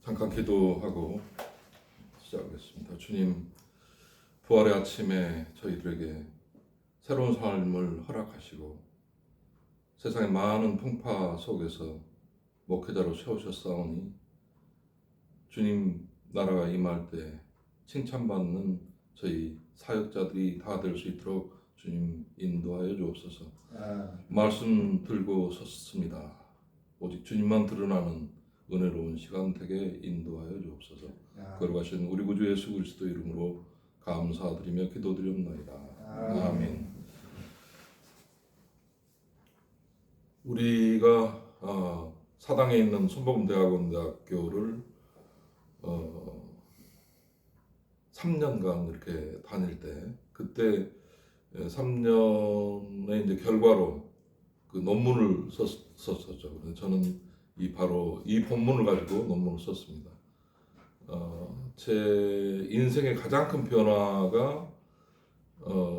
잠깐 기도하고 시작하겠습니다. 주님, 부활의 아침에 저희들에게 새로운 삶을 허락하시고 세상의 많은 풍파 속에서 목회자로 세우셨사오니 주님 나라가 임할 때 칭찬받는 저희 사역자들이 다 될 수 있도록 주님 인도하여 주옵소서. 말씀 들고 섰습니다. 오직 주님만 드러나는 은혜로운 시간 되게 인도하여 주옵소서. 거룩하신 우리 구주 예수 그리스도 이름으로 감사드리며 기도드립니다. 아멘. 우리가 사당에 있는 손복음대학원대학교를 3년간 이렇게 다닐 때, 그때 3년의 이제 결과로 그 논문을 썼었죠. 그래서 저는 바로 이 본문을 가지고 논문을 썼습니다. 제 인생의 가장 큰 변화가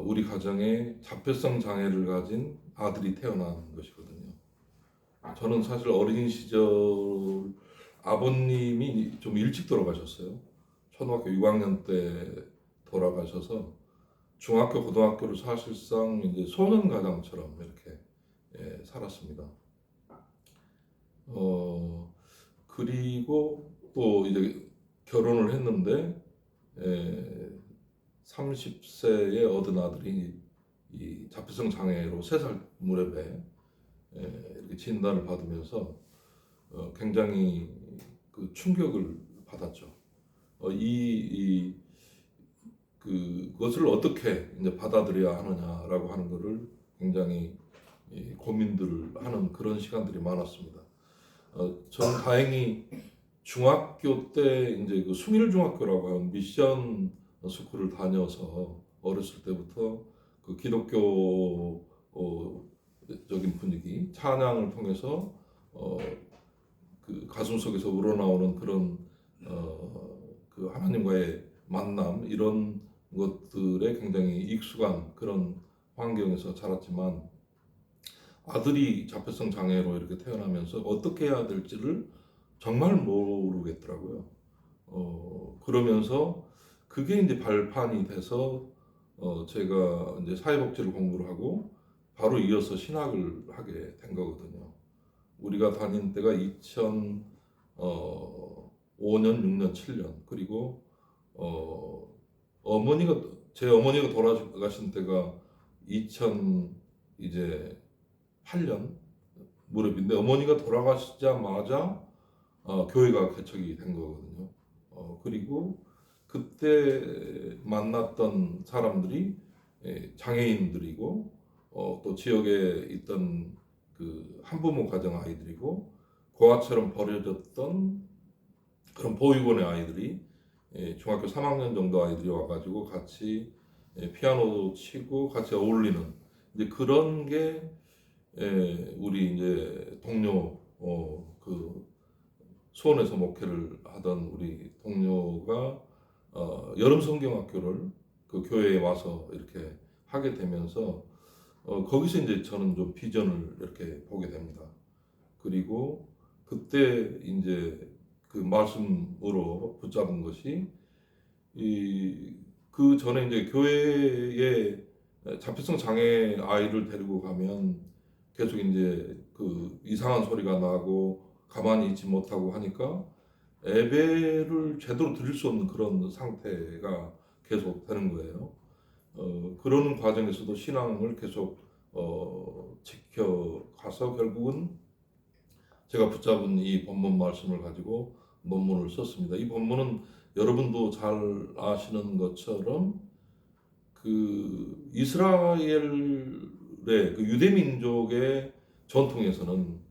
우리 가정에 자폐성 장애를 가진 아들이 태어난 것이거든요. 저는 사실 어린 시절 아버님이 좀 일찍 돌아가셨어요. 초등학교 6학년 때 돌아가셔서 중학교, 고등학교를 사실상 이제 소년 가장처럼 이렇게 살았습니다. 그리고 또 이제 결혼을 했는데 30세에 얻은 아들이 이 자폐성 장애로 3살 무렵에 이렇게 진단을 받으면서 굉장히 그 충격을 받았죠. 그것을 어떻게 이제 받아들여야 하느냐라고 하는 것을 굉장히 고민들을 하는 그런 시간들이 많았습니다. 저는 다행히 중학교 때 이제 그 숭일중학교라고 하는 미션 스쿨을 다녀서 어렸을 때부터 그 기독교적인 분위기, 찬양을 통해서 그 가슴 속에서 우러나오는 그런 그 하나님과의 만남, 이런 것들에 굉장히 익숙한 그런 환경에서 자랐지만 아들이 자폐성 장애로 이렇게 태어나면서 어떻게 해야 될지를 정말 모르겠더라고요. 그러면서 그게 이제 발판이 돼서 제가 이제 사회복지를 공부를 하고 바로 이어서 신학을 하게 된 거거든요. 우리가 다닌 때가 2005년, 6년, 7년, 그리고 제 어머니가 돌아가신 때가 2008년 무렵인데, 어머니가 돌아가시자마자 교회가 개척이 된 거거든요. 그리고 그때 만났던 사람들이 장애인들이고 또 지역에 있던 그 한부모 가정 아이들이고 고아처럼 버려졌던 그런 보육원의 아이들이 중학교 3학년 정도 아이들이 와가지고 같이 피아노도 치고 같이 어울리는 이제 그런 게 우리 이제 동료 그 수원에서 목회를 하던 우리 동료가 여름 성경학교를 그 교회에 와서 이렇게 하게 되면서 거기서 이제 저는 좀 비전을 이렇게 보게 됩니다. 그리고 그때 이제 그 말씀으로 붙잡은 것이 그 전에 이제 교회에 자폐성 장애 아이를 데리고 가면 계속 이제 그 이상한 소리가 나고 가만히 있지 못하고 하니까 예배를 제대로 드릴 수 없는 그런 상태가 계속 되는 거예요. 그러는 과정에서도 신앙을 계속 지켜가서 결국은 제가 붙잡은 이 본문 말씀을 가지고 논문을 썼습니다. 이 본문은 여러분도 잘 아시는 것처럼 그 이스라엘의 그 유대 민족의 전통에서는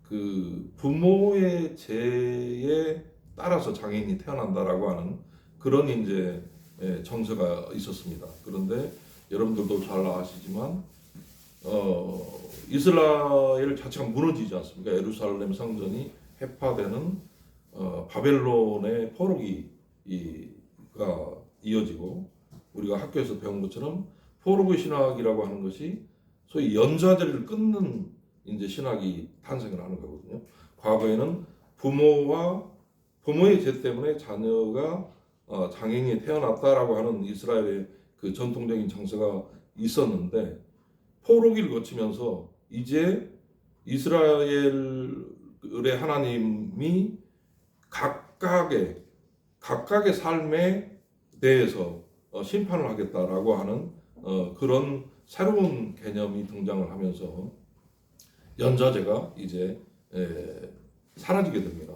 그 부모의 죄에 따라서 장애인이 태어난다라고 하는 그런 이제 정서가 있었습니다. 그런데 여러분들도 잘 아시지만 이스라엘 자체가 무너지지 않습니까? 예루살렘 성전이 해파되는 바벨론의 포로기가 이어지고, 우리가 학교에서 배운 것처럼 포로기 신학이라고 하는 것이 소위 연좌제를 끊는 이제 신학이 탄생을 하는 거거든요. 과거에는 부모와 부모의 죄 때문에 자녀가 장애인이 태어났다라고 하는 이스라엘의 그 전통적인 정서가 있었는데 포로기를 거치면서 이제 이스라엘의 하나님이 각각의 삶에 대해서 심판을 하겠다라고 하는 그런 새로운 개념이 등장을 하면서 연좌제가 이제 사라지게 됩니다.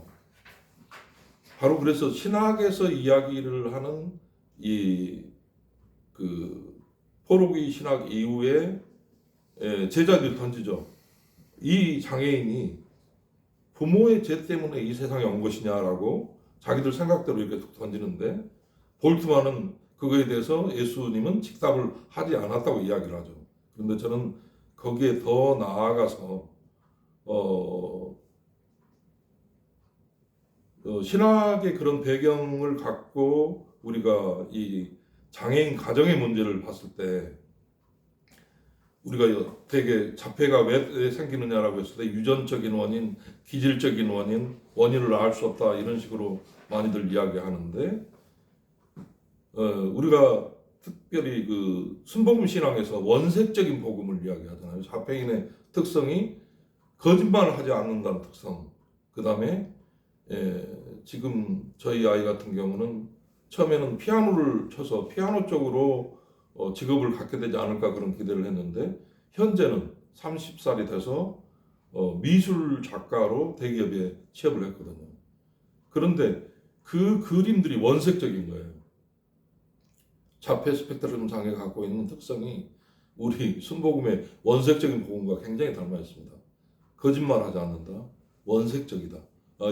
바로 그래서 신학에서 이야기를 하는 이 그 포로기 신학 이후에 제자들이 던지죠. 이 장애인이 부모의 죄 때문에 이 세상에 온 것이냐라고 자기들 생각대로 이렇게 툭 던지는데 볼트만은 그거에 대해서 예수님은 직답을 하지 않았다고 이야기를 하죠. 그런데 저는 거기에 더 나아가서 신학의 그런 배경을 갖고 우리가 이 장애인 가정의 문제를 봤을 때 우리가 되게 자폐가 왜 생기느냐라고 했을 때 유전적인 원인, 기질적인 원인을 알 수 없다 이런 식으로 많이들 이야기하는데 우리가 특별히 그 순복음 신앙에서 원색적인 복음을 이야기하잖아요. 자폐인의 특성이 거짓말을 하지 않는다는 특성. 그 다음에 지금 저희 아이 같은 경우는 처음에는 피아노를 쳐서 피아노 쪽으로 직업을 갖게 되지 않을까 그런 기대를 했는데 현재는 30살이 돼서 미술 작가로 대기업에 취업을 했거든요. 그런데 그 그림들이 원색적인 거예요. 자폐 스펙트럼 장애가 갖고 있는 특성이 우리 순복음의 원색적인 복음과 굉장히 닮아 있습니다. 거짓말하지 않는다, 원색적이다.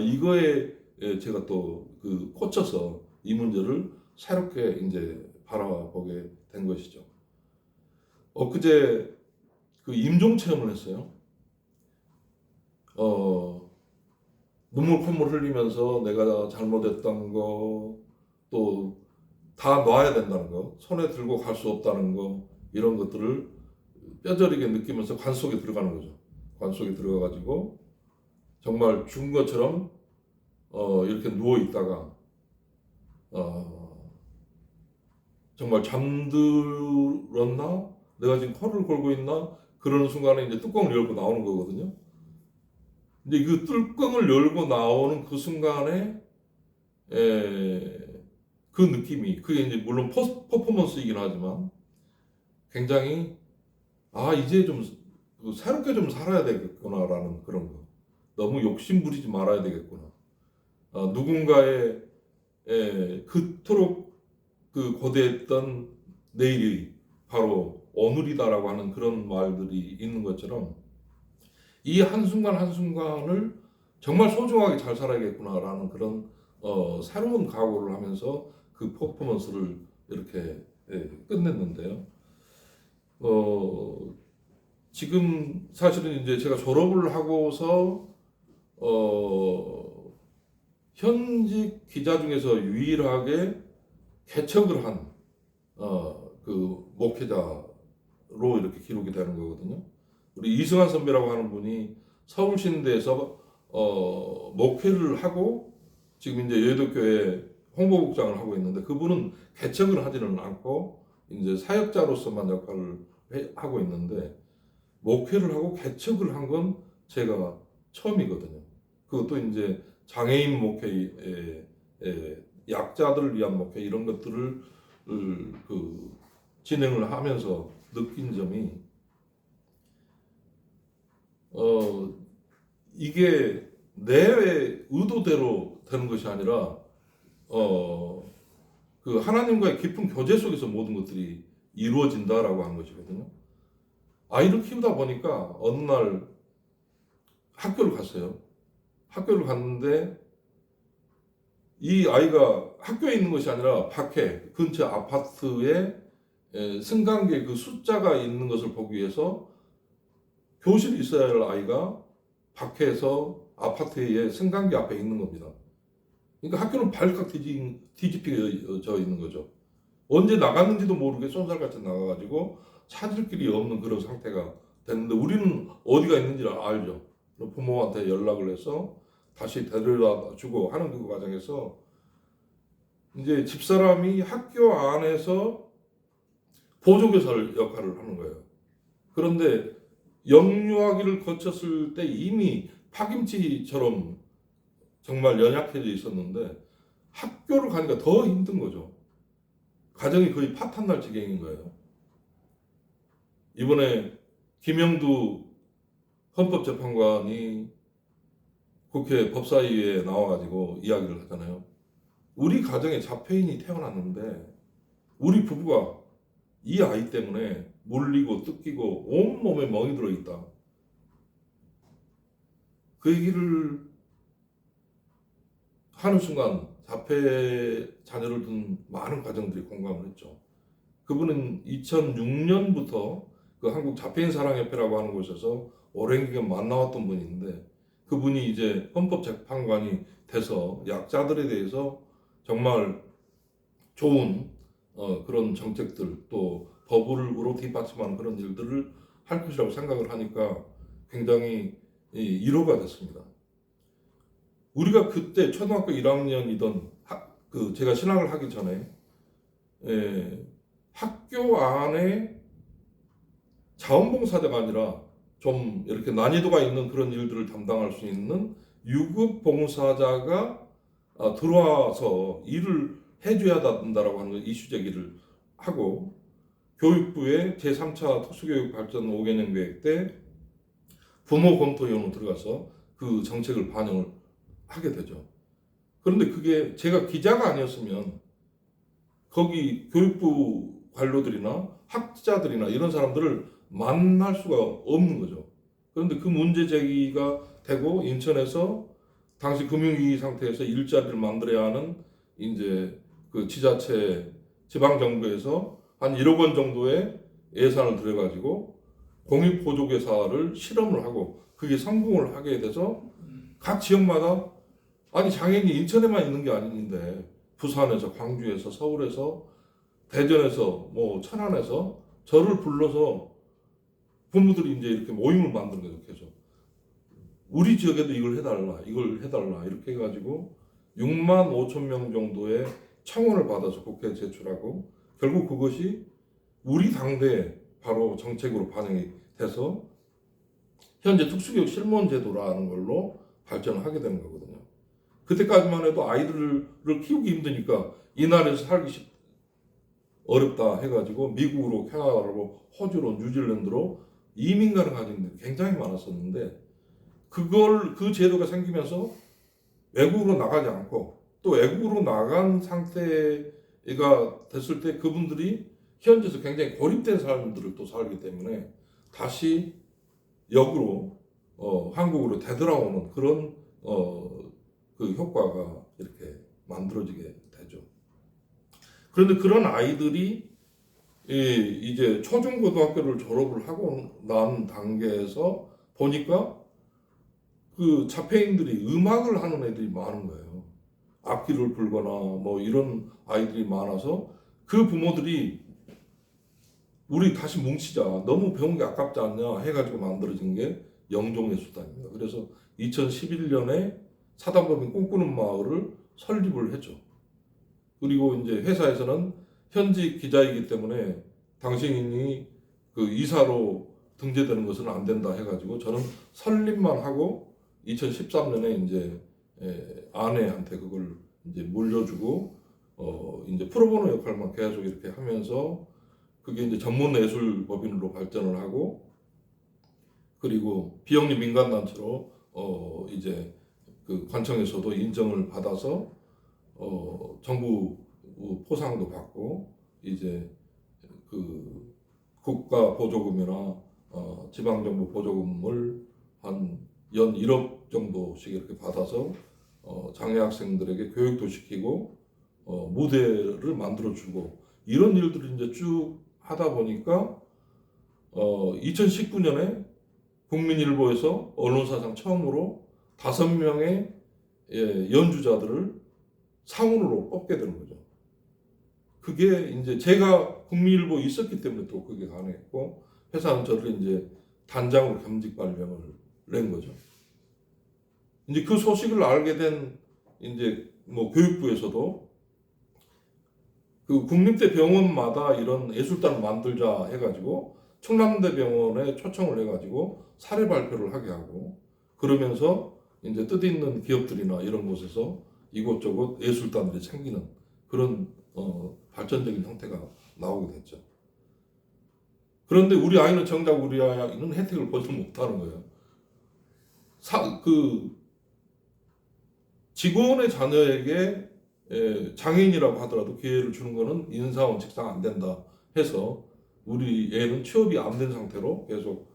이거에 제가 또 그 꽂혀서 이 문제를 새롭게 이제 바라보게 된 것이죠. 엊그제 그 임종 체험을 했어요. 눈물 콧물 흘리면서 내가 잘못했던 거, 또 다 놔야 된다는 거, 손에 들고 갈 수 없다는 거, 이런 것들을 뼈저리게 느끼면서 관 속에 들어가는 거죠. 관 속에 들어가가지고 정말 죽은 것처럼 이렇게 누워 있다가 정말 잠들었나? 내가 지금 코를 골고 있나? 그러는 순간에 이제 뚜껑을 열고 나오는 거거든요. 근데 그 뚜껑을 열고 나오는 그 순간에 그 느낌이, 그게 이제 물론 퍼포먼스이긴 하지만 굉장히 이제 좀 새롭게 좀 살아야 되겠구나라는 그런 거. 너무 욕심 부리지 말아야 되겠구나. 누군가의 그토록 그 고대했던 내일이 바로 오늘이다라고 하는 그런 말들이 있는 것처럼 이 한순간 한순간을 정말 소중하게 잘 살아야겠구나라는 그런 새로운 각오를 하면서 그 퍼포먼스를 이렇게 끝냈는데요. 지금 사실은 이제 제가 졸업을 하고서 현직 기자 중에서 유일하게 개척을 한 그 목회자로 이렇게 기록이 되는 거거든요. 우리 이승환 선배라고 하는 분이 서울신대에서 목회를 하고 지금 이제 여의도교회 홍보국장을 하고 있는데 그분은 개척을 하지는 않고 이제 사역자로서만 역할을 하고 있는데 목회를 하고 개척을 한 건 제가 처음이거든요. 그것도 이제 장애인 목회, 약자들을 위한 목회 이런 것들을 그 진행을 하면서 느낀 점이 이게 내 의도대로 되는 것이 아니라 그 하나님과의 깊은 교제 속에서 모든 것들이 이루어진다라고 하는 것이거든요. 아이를 키우다 보니까 어느 날 학교를 갔어요. 학교를 갔는데 이 아이가 학교에 있는 것이 아니라 밖에 근처 아파트에 승강기에 그 숫자가 있는 것을 보기 위해서 교실이 있어야 할 아이가 밖에서 아파트의 승강기 앞에 있는 겁니다. 그러니까 학교는 발칵 뒤집혀져 있는 거죠. 언제 나갔는지도 모르게 쏜살같이 나가가지고 찾을 길이 없는 그런 상태가 됐는데 우리는 어디가 있는지를 알죠. 부모한테 연락을 해서 다시 데려다 주고 하는 그 과정에서 이제 집사람이 학교 안에서 보조교사 역할을 하는 거예요. 그런데 영유아기를 거쳤을 때 이미 파김치처럼 정말 연약해져 있었는데 학교를 가니까 더 힘든 거죠. 가정이 거의 파탄날 지경인 거예요. 이번에 김영두 헌법재판관이 국회 법사위에 나와가지고 이야기를 하잖아요. 우리 가정에 자폐인이 태어났는데 우리 부부가 이 아이 때문에 물리고 뜯기고 온몸에 멍이 들어있다. 그 얘기를 하는 순간 자폐 자녀를 둔 많은 가정들이 공감을 했죠. 그분은 2006년부터 그 한국 자폐인 사랑협회라고 하는 곳에서 오랜 기간 만나왔던 분인데 그분이 이제 헌법재판관이 돼서 약자들에 대해서 정말 좋은 그런 정책들 또 법으로 뒷받침하는 그런 일들을 할 것이라고 생각을 하니까 굉장히 위로가 됐습니다. 우리가 그때 초등학교 1학년이던 제가 신학을 하기 전에 학교 안에 자원봉사자가 아니라 좀 이렇게 난이도가 있는 그런 일들을 담당할 수 있는 유급봉사자가 들어와서 일을 해줘야 된다라고 하는 이슈 제기를 하고 교육부의 제3차 특수교육 발전 5개년 계획 때 부모 검토위원으로 들어가서 그 정책을 반영을 하게 되죠. 그런데 그게 제가 기자가 아니었으면 거기 교육부 관료들이나 학자들이나 이런 사람들을 만날 수가 없는 거죠. 그런데 그 문제 제기가 되고 인천에서 당시 금융위기 상태에서 일자리를 만들어야 하는 이제 그 지자체 지방정부에서 한 1억 원 정도의 예산을 들여가지고 공익보조교사를 실험을 하고 그게 성공을 하게 돼서 각 지역마다 아니 장애인이 인천에만 있는 게 아닌데 부산에서 광주에서 서울에서 대전에서 뭐 천안에서 저를 불러서 부모들이 이제 이렇게 모임을 만드는 거죠. 계속 우리 지역에도 이걸 해달라 이렇게 해가지고 6만 5천 명 정도의 청원을 받아서 국회에 제출하고 결국 그것이 우리 당대에 바로 정책으로 반영이 돼서 현재 특수교육 실무제도라는 걸로 발전을 하게 되는 거거든요. 그때까지만 해도 아이들을 키우기 힘드니까 이 나라에서 살기 어렵다 해가지고 미국으로 캐나다로 호주로 뉴질랜드로 이민 가는 가정들이 굉장히 많았었는데 그 제도가 생기면서 외국으로 나가지 않고 또 외국으로 나간 상태가 됐을 때 그분들이 현지에서 굉장히 고립된 사람들을 또 살기 때문에 다시 역으로 한국으로 되돌아오는 그런 그 효과가 이렇게 만들어지게 되죠. 그런데 그런 아이들이 이제 초중고등학교를 졸업을 하고 난 단계에서 보니까 그 자폐인들이 음악을 하는 애들이 많은 거예요. 악기를 불거나 뭐 이런 아이들이 많아서 그 부모들이 우리 다시 뭉치자 너무 배운 게 아깝지 않냐 해가지고 만들어진 게 영종의 수단입니다. 그래서 2011년에 사단법인 꿈꾸는 마을을 설립을 했죠. 그리고 이제 회사에서는 현직 기자이기 때문에 당신이 그 이사로 등재되는 것은 안 된다 해가지고 저는 설립만 하고 2013년에 이제 아내한테 그걸 이제 물려주고 이제 프로보노 역할만 계속 이렇게 하면서 그게 이제 전문예술법인으로 발전을 하고 그리고 비영리 민간단체로 이제 그 관청에서도 인정을 받아서 정부 포상도 받고 이제 그 국가 보조금이나 지방정부 보조금을 한 연 1억 정도씩 이렇게 받아서 장애 학생들에게 교육도 시키고 무대를 만들어주고 이런 일들을 이제 쭉 하다 보니까 2019년에 국민일보에서 언론사상 처음으로 5명의 연주자들을 상훈으로 뽑게 되는 거죠. 그게 이제 제가 국민일보에 있었기 때문에 또 그게 가능했고 회사는 저를 이제 단장으로 겸직 발령을 낸 거죠. 이제 그 소식을 알게 된 이제 뭐 교육부에서도 그 국립대 병원마다 이런 예술단을 만들자 해가지고 충남대 병원에 초청을 해가지고 사례 발표를 하게 하고, 그러면서 이제 뜻있는 기업들이나 이런 곳에서 이곳저곳 예술단들이 생기는 그런 발전적인 형태가 나오게 됐죠. 그런데 우리 아이는 정작 우리 아이는 혜택을 보지 못하는 거예요. 그 직원의 자녀에게 장애인이라고 하더라도 기회를 주는 거는 인사원칙상 안 된다 해서 우리 애는 취업이 안 된 상태로 계속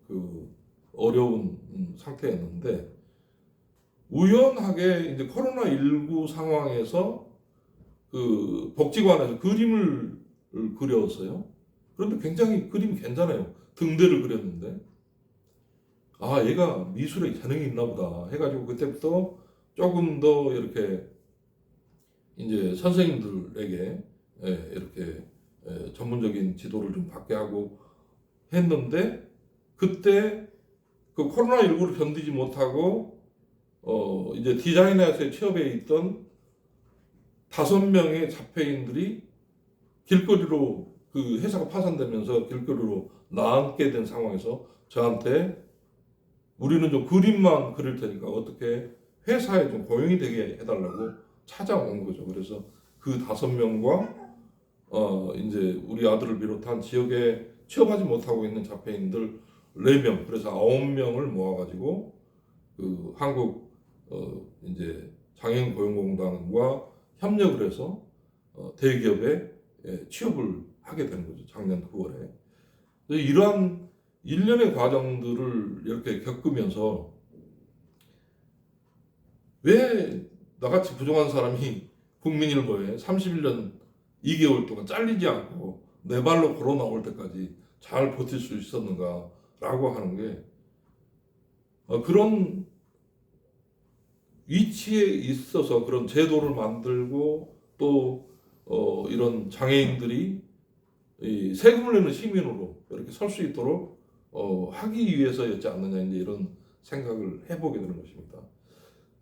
그 어려운 상태였는데, 우연하게 이제 코로나19 상황에서 그 복지관에서 그림을 그렸어요. 그런데 굉장히 그림이 괜찮아요. 등대를 그렸는데, 아, 얘가 미술에 재능이 있나 보다 해가지고 그때부터 조금 더 이렇게 이제 선생님들에게 이렇게 전문적인 지도를 좀 받게 하고 했는데, 그때 그 코로나19를 견디지 못하고 이제 디자인회사에 취업해 있던 5명의 잡회인들이 길거리로, 그 회사가 파산되면서 길거리로 나앉게 된 상황에서 저한테 우리는 좀 그림만 그릴 테니까 어떻게 회사에 좀 고용이 되게 해달라고 찾아온 거죠. 그래서 그 5명과 이제 우리 아들을 비롯한 지역에 취업하지 못하고 있는 잡회인들 4명, 그래서 9명을 모아가지고 그 한국 이제 장애인 고용공단과 협력을 해서 대기업에 취업을 하게 되는 거죠. 작년 9월에. 이러한 일련의 과정들을 이렇게 겪으면서 왜 나같이 부정한 사람이 국민일보에 31년 2개월 동안 잘리지 않고 내 발로 걸어 나올 때까지 잘 버틸 수 있었는가라고 하는 게, 그런 위치에 있어서 그런 제도를 만들고 또 이런 장애인들이 이 세금을 내는 시민으로 이렇게 설 수 있도록 하기 위해서였지 않느냐, 이제 이런 생각을 해보게 되는 것입니다.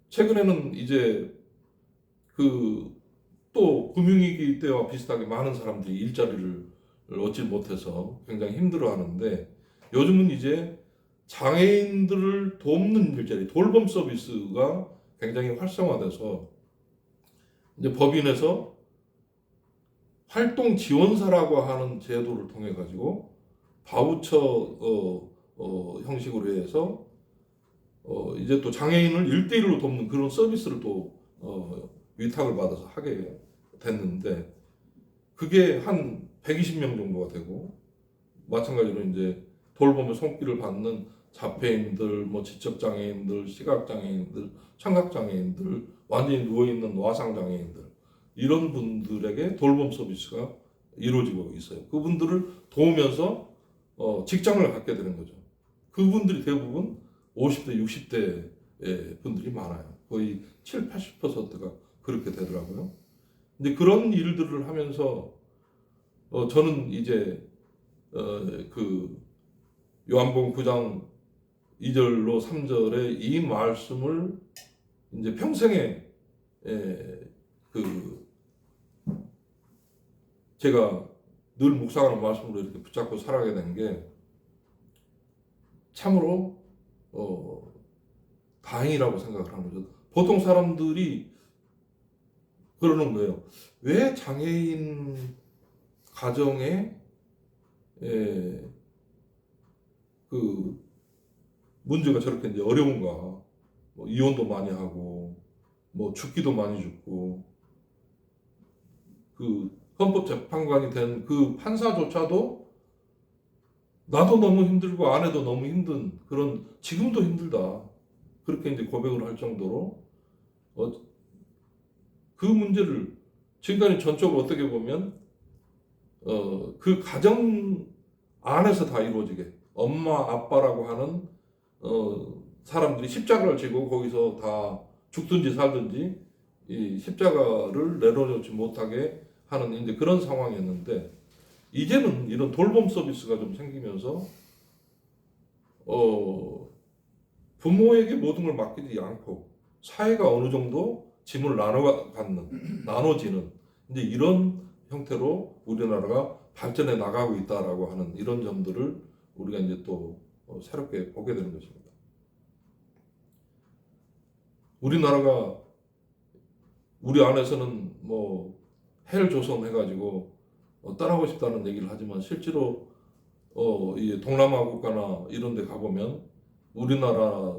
최근에는 이제 그 또 금융위기 때와 비슷하게 많은 사람들이 일자리를 얻지 못해서 굉장히 힘들어하는데, 요즘은 이제 장애인들을 돕는 일자리, 돌봄 서비스가 굉장히 활성화돼서 이제 법인에서 활동 지원사라고 하는 제도를 통해 가지고 바우처 형식으로 해서 이제 또 장애인을 1대1로 돕는 그런 서비스를 또 위탁을 받아서 하게 됐는데, 그게 한 120명 정도가 되고, 마찬가지로 이제 돌보며 손길을 받는 자폐인들, 뭐 지적장애인들, 시각장애인들, 청각장애인들, 완전히 누워있는 와상장애인들, 이런 분들에게 돌봄 서비스가 이루어지고 있어요. 그분들을 도우면서 직장을 갖게 되는 거죠. 그분들이 대부분 50대, 60대 분들이 많아요. 거의 7, 80%가 그렇게 되더라고요. 근데 그런 일들을 하면서 저는 이제 그 요한복음 9장 2절로 3절의 이 말씀을 이제 평생에 그 제가 늘 묵상하는 말씀으로 이렇게 붙잡고 살아가게 된 게 참으로 다행이라고 생각을 하는 거죠. 보통 사람들이 그러는 거예요. 왜 장애인 가정에 그 문제가 저렇게 이제 어려운가? 뭐 이혼도 많이 하고, 뭐 죽기도 많이 죽고, 그 헌법재판관이 된 그 판사조차도 나도 너무 힘들고 아내도 너무 힘든 그런, 지금도 힘들다, 그렇게 이제 고백을 할 정도로 그 문제를 지금까지 전적으로 어떻게 보면 그 가정 안에서 다 이루어지게, 엄마 아빠라고 하는 사람들이 십자가를 지고 거기서 다 죽든지 살든지 이 십자가를 내려놓지 못하게 하는 이제 그런 상황이었는데, 이제는 이런 돌봄 서비스가 좀 생기면서 부모에게 모든 걸 맡기지 않고 사회가 어느 정도 짐을 나눠지는 이제 이런 형태로 우리나라가 발전해 나가고 있다라고 하는 이런 점들을 우리가 이제 또 새롭게 보게 되는 것입니다. 우리나라가 우리 안에서는 뭐 헬조선 해가지고 떠나고 싶다는 얘기를 하지만 실제로 이 동남아 국가나 이런 데 가보면 우리나라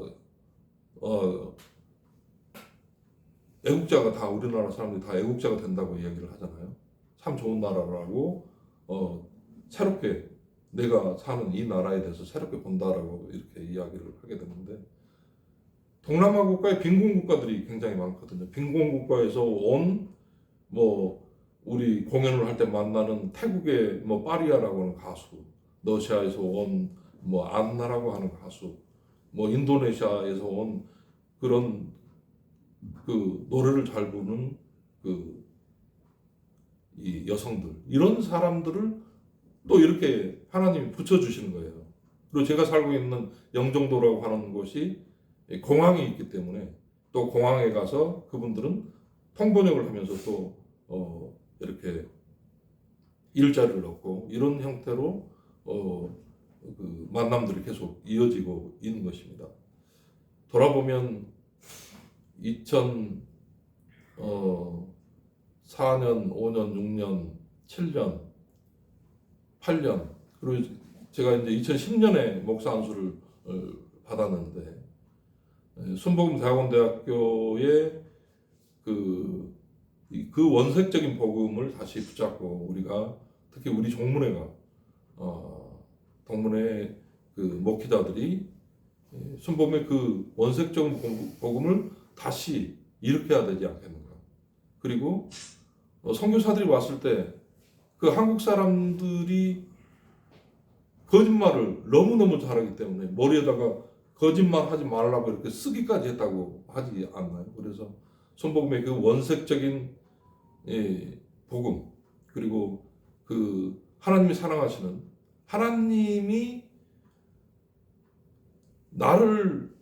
애국자가 다 우리나라 사람들이 다 애국자가 된다고 이야기를 하잖아요. 참 좋은 나라라고 새롭게 내가 사는 이 나라에 대해서 새롭게 본다라고 이렇게 이야기를 하게 되는데 동남아 국가의 빈곤 국가들이 굉장히 많거든요. 빈곤 국가에서 온 뭐 우리 공연을 할 때 만나는 태국의 뭐 파리아라고 하는 가수, 러시아에서 온 뭐 안나라고 하는 가수, 뭐 인도네시아에서 온 그런 그 노래를 잘 부르는 이 여성들, 이런 사람들을 또 이렇게 하나님이 붙여주시는 거예요. 그리고 제가 살고 있는 영종도라고 하는 곳이 공항이 있기 때문에 또 공항에 가서 그분들은 통번역을 하면서 또 이렇게 일자리를 얻고 이런 형태로 그 만남들이 계속 이어지고 있는 것입니다. 돌아보면 2004년, 5년, 6년, 7년, 8년 그리고 제가 이제 2010년에 목사 안수를 받았는데 순복음대학원대학교의 그 원색적인 복음을 다시 붙잡고 우리가 특히 우리 종문회가 동문회 그 목회자들이 순복음의 그 원색적인 복음을 다시 일으켜야 되지 않겠는가. 그리고 선교사들이 왔을 때 그 한국 사람들이 거짓말을 너무너무 잘하기 때문에 머리에다가 거짓말 하지 말라고 이렇게 쓰기까지 했다고 하지 않나요? 그래서 순복음의 그 원색적인 복음 그리고 그 하나님이 사랑하시는 하나님이 나를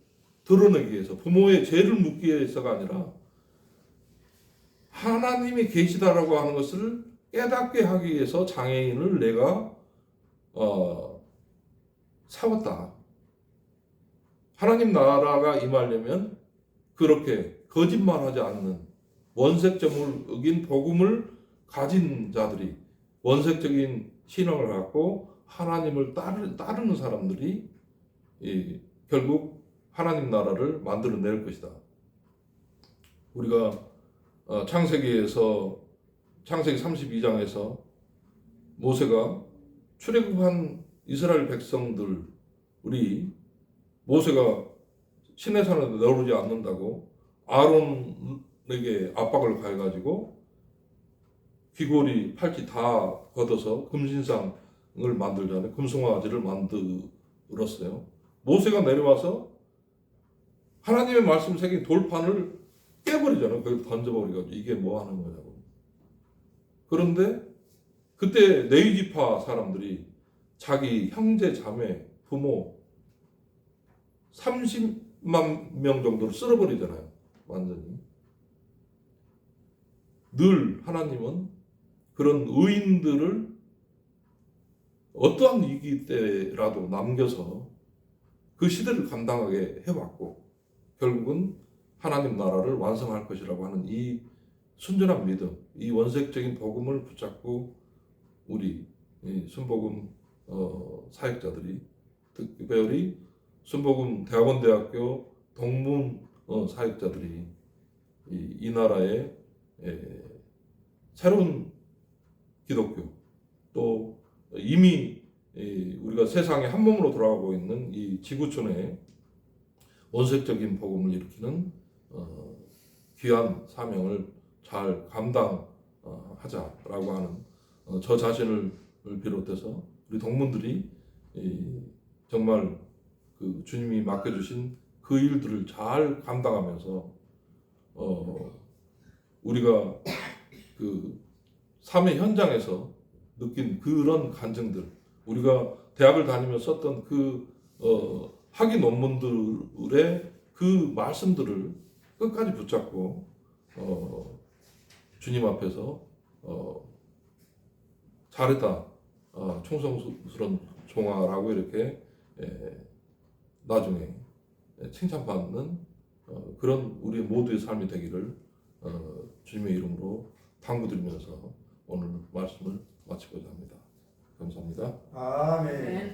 드러내기 위해서 부모의 죄를 묻기 위해서가 아니라 하나님이 계시다라고 하는 것을 깨닫게 하기 위해서 장애인을 내가 세웠다. 하나님 나라가 임하려면 그렇게 거짓말하지 않는 원색점을 어긴 복음을 가진 자들이 원색적인 신앙을 갖고 하나님을 따르는 사람들이 결국 하나님 나라를 만들어낼 것이다. 우리가 창세기 32장에서 모세가 출애굽한 이스라엘 백성들 우리 모세가 시내산에 내려오지 않는다고 아론에게 압박을 가해가지고 귀걸이 팔찌 다 걷어서 금신상을 만들잖아요. 금송아지를 만들었어요. 모세가 내려와서 하나님의 말씀 새긴 돌판을 깨버리잖아요. 거기 던져버리가지고 이게 뭐 하는 거냐고. 그런데 그때 레위지파 사람들이 자기 형제, 자매, 부모 30만 명 정도를 쓸어버리잖아요. 완전히. 늘 하나님은 그런 의인들을 어떠한 위기 때라도 남겨서 그 시대를 감당하게 해왔고 결국은 하나님 나라를 완성할 것이라고 하는 이 순전한 믿음, 이 원색적인 복음을 붙잡고 우리 순복음 사역자들이 특별히 순복음 대학원대학교 동문 사역자들이 이 나라의 새로운 기독교 또 이미 우리가 세상에 한 몸으로 돌아가고 있는 이 지구촌의 원색적인 복음을 일으키는 귀한 사명을 잘 감당하자라고 하는 저 자신을 비롯해서 우리 동문들이 정말 그 주님이 맡겨주신 그 일들을 잘 감당하면서 우리가 그 삶의 현장에서 느낀 그런 간증들 우리가 대학을 다니며 썼던 그 학위 논문들의 그 말씀들을 끝까지 붙잡고 주님 앞에서 잘했다, 충성스러운 종아라고 이렇게 나중에 칭찬받는 그런 우리 모두의 삶이 되기를 주님의 이름으로 당부드리면서 오늘 말씀을 마치고자 합니다. 감사합니다. 아멘. 네.